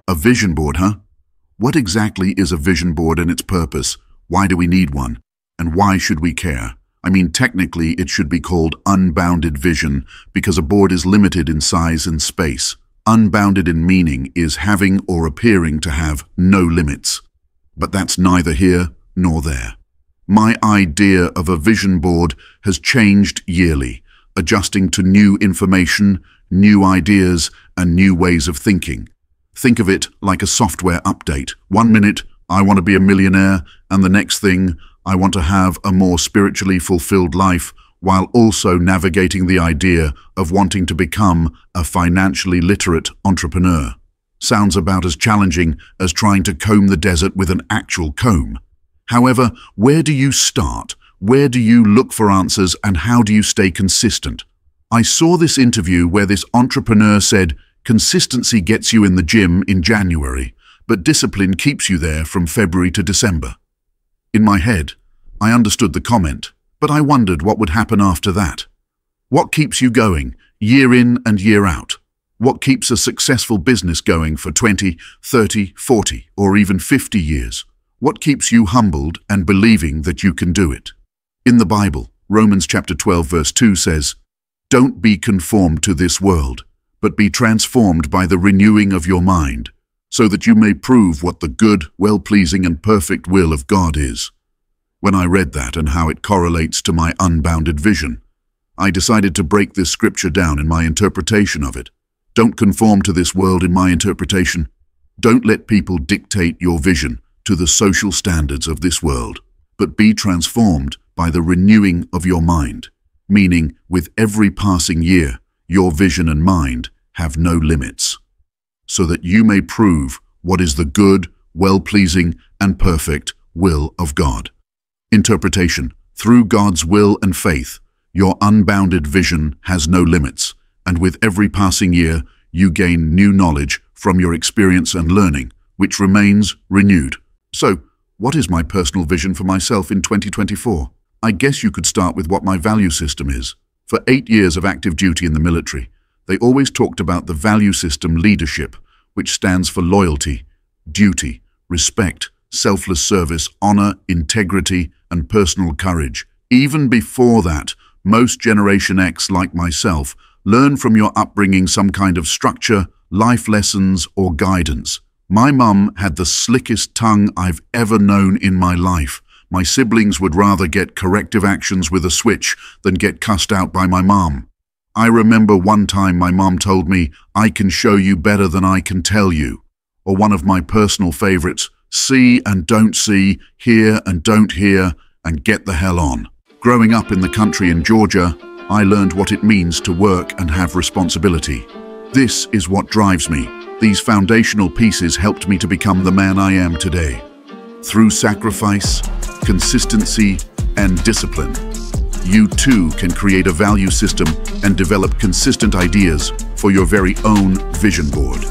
A vision board, huh? What exactly is a vision board and its purpose? Why do we need one? And why should we care? I mean, technically, it should be called unbounded vision because a board is limited in size and space. Unbounded in meaning is having or appearing to have no limits. But that's neither here nor there. My idea of a vision board has changed yearly, adjusting to new information, new ideas, and new ways of thinking. Think of it like a software update. 1 minute, I want to be a millionaire, and the next thing, I want to have a more spiritually fulfilled life, while also navigating the idea of wanting to become a financially literate entrepreneur. Sounds about as challenging as trying to comb the desert with an actual comb. However, where do you start? Where do you look for answers, and how do you stay consistent? I saw this interview where this entrepreneur said, consistency gets you in the gym in January, but discipline keeps you there from February to December. In my head, I understood the comment, but I wondered what would happen after that. What keeps you going, year in and year out? What keeps a successful business going for 20, 30, 40, or even 50 years? What keeps you humbled and believing that you can do it? In the Bible, Romans chapter 12 verse 2 says, "Don't be conformed to this world, but be transformed by the renewing of your mind, so that you may prove what the good, well-pleasing and perfect will of God is." When I read that and how it correlates to my unbounded vision, I decided to break this scripture down in my interpretation of it. Don't conform to this world in my interpretation. Don't let people dictate your vision to the social standards of this world, but be transformed by the renewing of your mind, meaning with every passing year, your vision and mind have no limits, so that you may prove what is the good, well-pleasing, and perfect will of God. Interpretation. Through God's will and faith, your unbounded vision has no limits, and with every passing year, you gain new knowledge from your experience and learning, which remains renewed. So, what is my personal vision for myself in 2024? I guess you could start with what my value system is. For 8 years of active duty in the military, they always talked about the value system leadership, which stands for loyalty, duty, respect, selfless service, honor, integrity, and personal courage. Even before that, most Generation X, like myself, learn from your upbringing some kind of structure, life lessons, or guidance. My mum had the slickest tongue I've ever known in my life. My siblings would rather get corrective actions with a switch than get cussed out by my mom. I remember one time my mom told me, "I can show you better than I can tell you." Or one of my personal favorites, "See and don't see, hear and don't hear, and get the hell on." Growing up in the country in Georgia, I learned what it means to work and have responsibility. This is what drives me. These foundational pieces helped me to become the man I am today. Through sacrifice, consistency, and discipline, you too can create a value system and develop consistent ideas for your very own vision board.